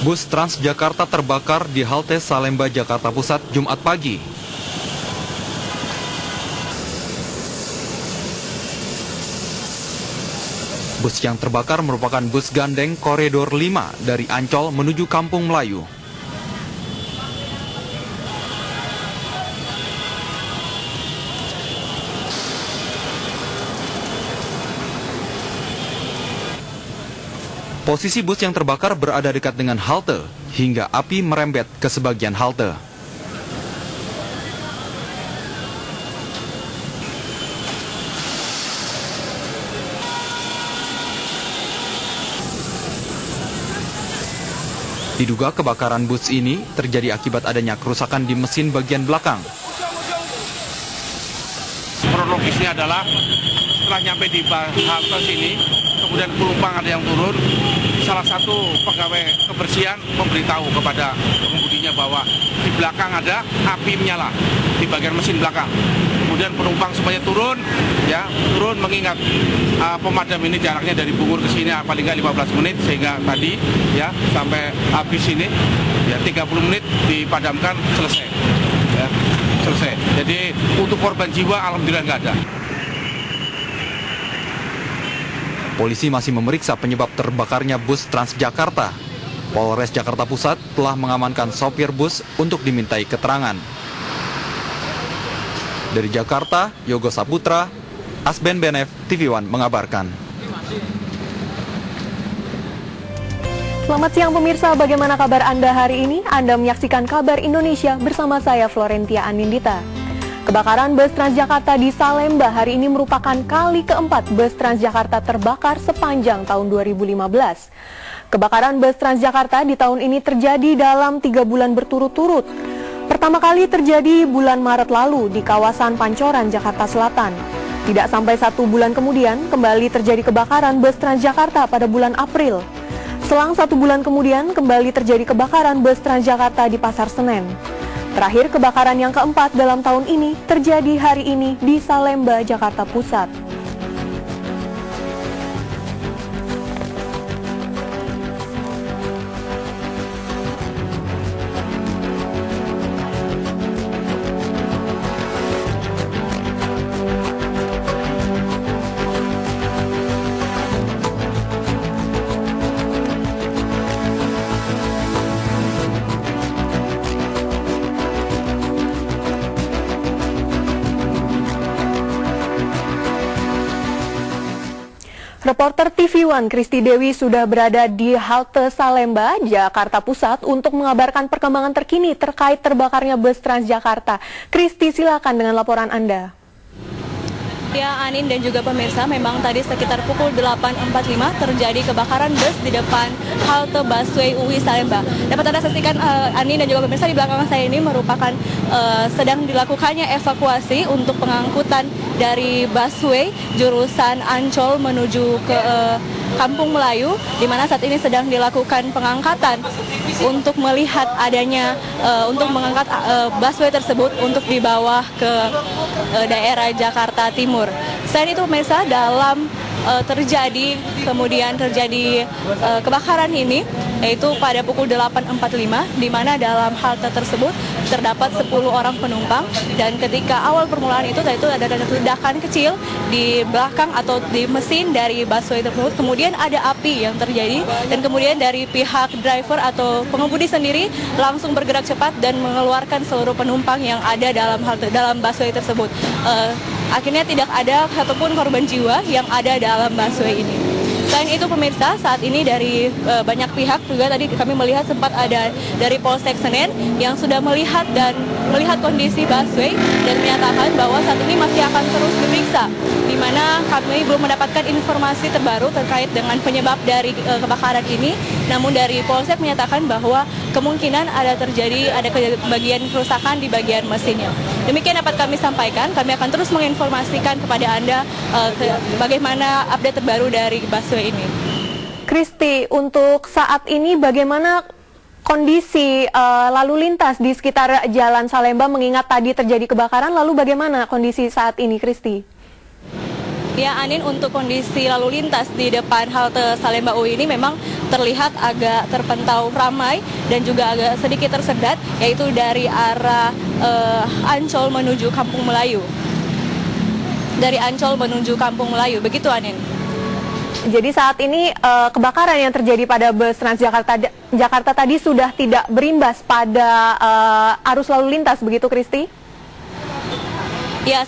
Bus Transjakarta terbakar di halte Salemba, Jakarta Pusat, Jumat pagi. Bus yang terbakar merupakan bus gandeng Koridor 5 dari Ancol menuju Kampung Melayu. Posisi bus yang terbakar berada dekat dengan halte, hingga api merembet ke sebagian halte. Diduga kebakaran bus ini terjadi akibat adanya kerusakan di mesin bagian belakang. Kronologisnya adalah setelah nyampe di halte sini, kemudian penumpang ada yang turun, salah satu pegawai kebersihan memberitahu kepada pengemudinya bahwa di belakang ada api menyala di bagian mesin belakang. Kemudian penumpang semuanya turun mengingat pemadam ini jaraknya dari Bungur ke sini paling nggak 15 menit, sehingga tadi sampai habis ini 30 menit dipadamkan selesai. Selesai. Jadi untuk korban jiwa alhamdulillah nggak ada. Polisi masih memeriksa penyebab terbakarnya bus Transjakarta. Polres Jakarta Pusat telah mengamankan sopir bus untuk dimintai keterangan. Dari Jakarta, Yogo Saputra, Asben Benef, TV One mengabarkan. Selamat siang pemirsa, bagaimana kabar Anda hari ini? Anda menyaksikan Kabar Indonesia bersama saya Florentia Anindita. Kebakaran bus Transjakarta di Salemba hari ini merupakan kali keempat bus Transjakarta terbakar sepanjang tahun 2015. Kebakaran bus Transjakarta di tahun ini terjadi dalam 3 bulan berturut-turut. Pertama kali terjadi bulan Maret lalu di kawasan Pancoran, Jakarta Selatan. Tidak sampai 1 bulan kemudian, kembali terjadi kebakaran bus Transjakarta pada bulan April. Selang 1 bulan kemudian, kembali terjadi kebakaran bus Transjakarta di Pasar Senen. Terakhir, kebakaran yang keempat dalam tahun ini terjadi hari ini di Salemba, Jakarta Pusat. Reporter TV One Kristi Dewi sudah berada di halte Salemba, Jakarta Pusat untuk mengabarkan perkembangan terkini terkait terbakarnya bus Transjakarta. Kristi, silakan dengan laporan Anda. Ya, Anin dan juga pemirsa, memang tadi sekitar pukul 8.45 terjadi kebakaran bus di depan halte busway UI Salemba. Dapat Anda saksikan, Anin dan juga pemirsa, di belakang saya ini merupakan sedang dilakukannya evakuasi untuk pengangkutan dari busway jurusan Ancol menuju ke Kampung Melayu, di mana saat ini sedang dilakukan pengangkatan untuk melihat adanya untuk mengangkat busway tersebut untuk dibawa ke daerah Jakarta Timur. Selain itu pemirsa, dalam terjadi kebakaran ini, yaitu pada pukul 8.45, di mana dalam halte tersebut terdapat 10 orang penumpang, dan ketika awal permulaan itu ada ledakan kecil di belakang atau di mesin dari busway tersebut, kemudian ada api yang terjadi, dan kemudian dari pihak driver atau pengemudi sendiri langsung bergerak cepat dan mengeluarkan seluruh penumpang yang ada dalam busway tersebut. Akhirnya tidak ada satupun korban jiwa yang ada dalam busway ini. Selain itu pemirsa, saat ini dari banyak pihak juga tadi kami melihat sempat ada dari Polsek Senen yang sudah melihat kondisi busway dan menyatakan bahwa saat ini masih akan terus diperiksa, di mana kami belum mendapatkan informasi terbaru terkait dengan penyebab dari kebakaran ini. Namun dari Polsek menyatakan bahwa kemungkinan ada bagian kerusakan di bagian mesinnya. Demikian dapat kami sampaikan. Kami akan terus menginformasikan kepada Anda bagaimana update terbaru dari busway ini. Kristi, untuk saat ini bagaimana kondisi lalu lintas di sekitar Jalan Salemba mengingat tadi terjadi kebakaran, lalu bagaimana kondisi saat ini, Kristi? Ya, Anin, untuk kondisi lalu lintas di depan halte Salemba UI ini memang terlihat agak terpantau ramai dan juga agak sedikit tersendat, yaitu dari arah Ancol menuju Kampung Melayu. Dari Ancol menuju Kampung Melayu, begitu Anin. Jadi saat ini kebakaran yang terjadi pada bus Transjakarta tadi sudah tidak berimbas pada arus lalu lintas, begitu Kristi? Ya,